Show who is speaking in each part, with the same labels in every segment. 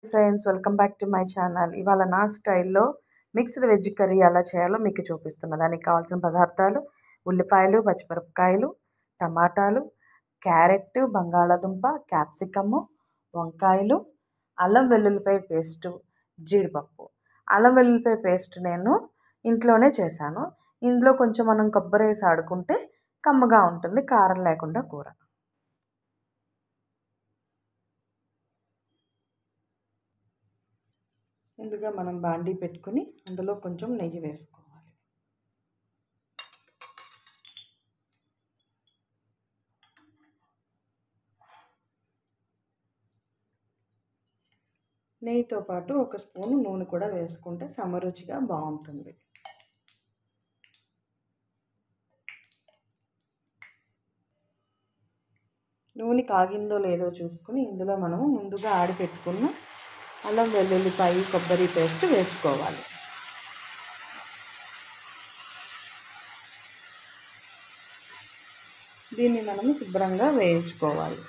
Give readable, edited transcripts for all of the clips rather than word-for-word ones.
Speaker 1: Friends, welcome back to my channel. ఇవాళ నా స్టైల్లో మిక్స్డ్ వెజ్ కర్రీ ఎలా చేయాలో మీకు చూపిస్తున్నా. దానికి కావాల్సిన పదార్థాలు: ఉల్లిపాయలు, పచ్చిమిరపకాయలు, టమాటాలు, క్యారెట్, బంగాళాదుంప, క్యాప్సికము, వంకాయలు, అల్లం వెల్లుల్లిపాయ పేస్టు, జీడిపప్పు. అల్లం వెల్లుల్లిపాయ పేస్ట్ నేను ఇంట్లోనే చేశాను. ఇందులో కొంచెం మనం కొబ్బరి వేసి ఆడుకుంటే కమ్మగా ఉంటుంది, కారం లేకుండా కూర. ముందుగా మనం బాండీ పెట్టుకుని అందులో కొంచెం నెయ్యి వేసుకోవాలి. నెయ్యితో పాటు ఒక స్పూను నూనె కూడా వేసుకుంటే సమరుచిగా బాగుంటుంది. నూనె కాగిందో లేదో చూసుకుని ఇందులో మనము ముందుగా ఆడిపెట్టుకున్న అల్లం వెల్లుల్లిపాయ కొబ్బరి పేస్ట్ వేసుకోవాలి. దీన్ని మనము శుభ్రంగా వేయించుకోవాలి.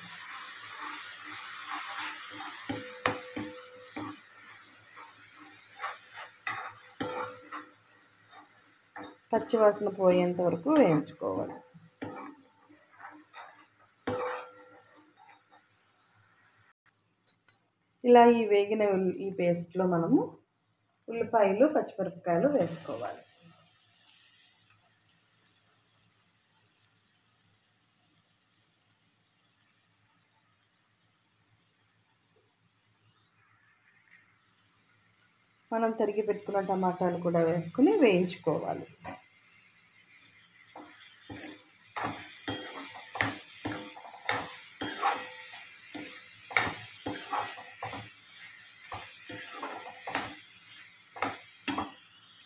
Speaker 1: పచ్చివాసన పోయేంత వరకు వేయించుకోవాలి. ఇలా ఈ వేగిన ఈ పేస్ట్లో మనము ఉల్లిపాయలు, పచ్చిమిరపకాయలు వేసుకోవాలి. మనం తరిగి పెట్టుకున్న టమాటాలు కూడా వేసుకుని వేయించుకోవాలి.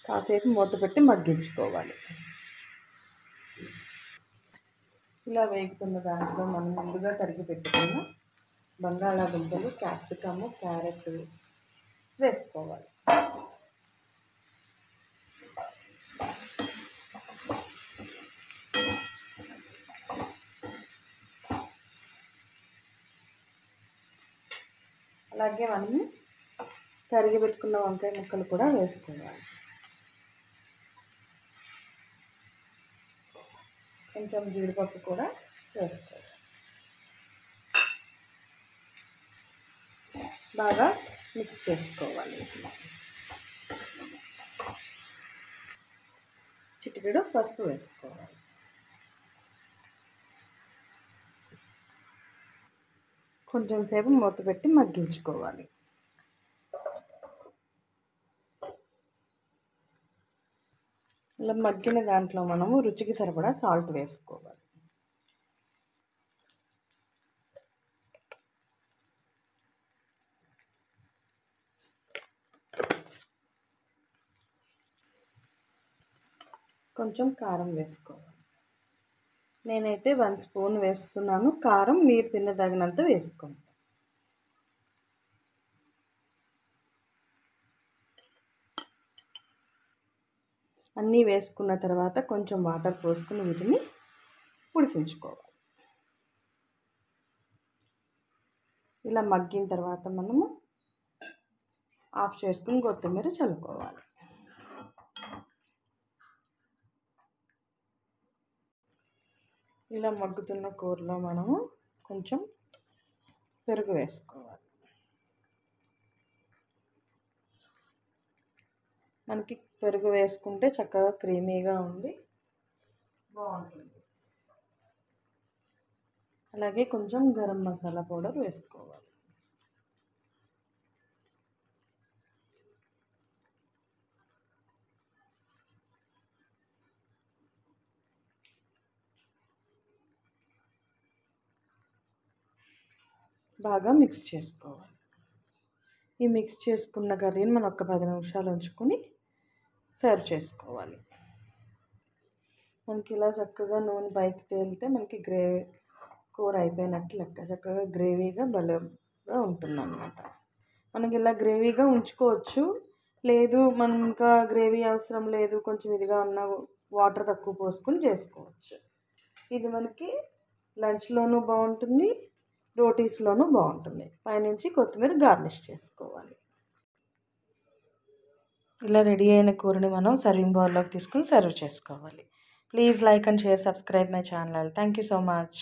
Speaker 1: కాసేపు మూత పెట్టి మగ్గించుకోవాలి. ఇలా వేగుతున్న దాంట్లో మనం ముందుగా తరిగి పెట్టుకున్న బంగాళాదుంపలు, క్యాప్సికము, క్యారెట్ వేసుకోవాలి. అలాగే మనము తరిగి పెట్టుకున్న వంకాయ ముక్కలు కూడా వేసుకోవాలి. కొంచెం జీడిపప్పు కూడా వేసుకోవాలి. బాగా మిక్స్ చేసుకోవాలి. చిటికెడు పసుపు వేసుకోవాలి. కొంచెం సేపు మూత పెట్టి మగ్గించుకోవాలి. ఇలా మగ్గిన దాంట్లో మనము రుచికి సరిపడా సాల్ట్ వేసుకోవాలి. కొంచెం కారం వేసుకోవాలి. నేనైతే 1 స్పూన్ వేస్తున్నాను. కారం మీరు తినదగినంత వేసుకోండి. అన్నీ వేసుకున్న తర్వాత కొంచెం వాటర్ పోసుకుని వీటిని ఉడికించుకోవాలి. ఇలా మగ్గిన తర్వాత మనము ఆఫ్ చేసుకుని కొత్తిమీర చల్లుకోవాలి. ఇలా మగ్గుతున్న కూరలో మనము కొంచెం పెరుగు వేసుకోవాలి. మనకి పెరుగు వేసుకుంటే చక్కగా క్రీమీగా ఉంది, బాగుంటుంది. అలాగే కొంచెం గరం మసాలా పౌడర్ వేసుకోవాలి. బాగా మిక్స్ చేసుకోవాలి. ఈ మిక్స్ చేసుకున్న కర్రీని మనం ఒక 10 నిమిషాలు ఉంచుకొని సర్వ్ చేసుకోవాలి. మనకి ఇలా చక్కగా నూనె పైకి తేలితే మనకి కూర అయిపోయినట్టు లెక్క. చక్కగా గ్రేవీగా భలేగా ఉంటుందన్నమాట. మనకి ఇలా గ్రేవీగా ఉంచుకోవచ్చు. లేదు మనం ఇంకా గ్రేవీ అవసరం లేదు, కొంచెం ఇదిగా ఉన్న వాటర్ తక్కువ పోసుకొని చేసుకోవచ్చు. ఇది మనకి లంచ్లోనూ బాగుంటుంది, రోటీస్లోనూ బాగుంటుంది. పైనుంచి కొత్తిమీర గార్నిష్ చేసుకోవాలి. ఇలా రెడీ అయిన కూరని మనం సర్వింగ్ బౌల్లోకి తీసుకుని సర్వ్ చేసుకోవాలి. Please like and share, subscribe my channel. Thank you so much.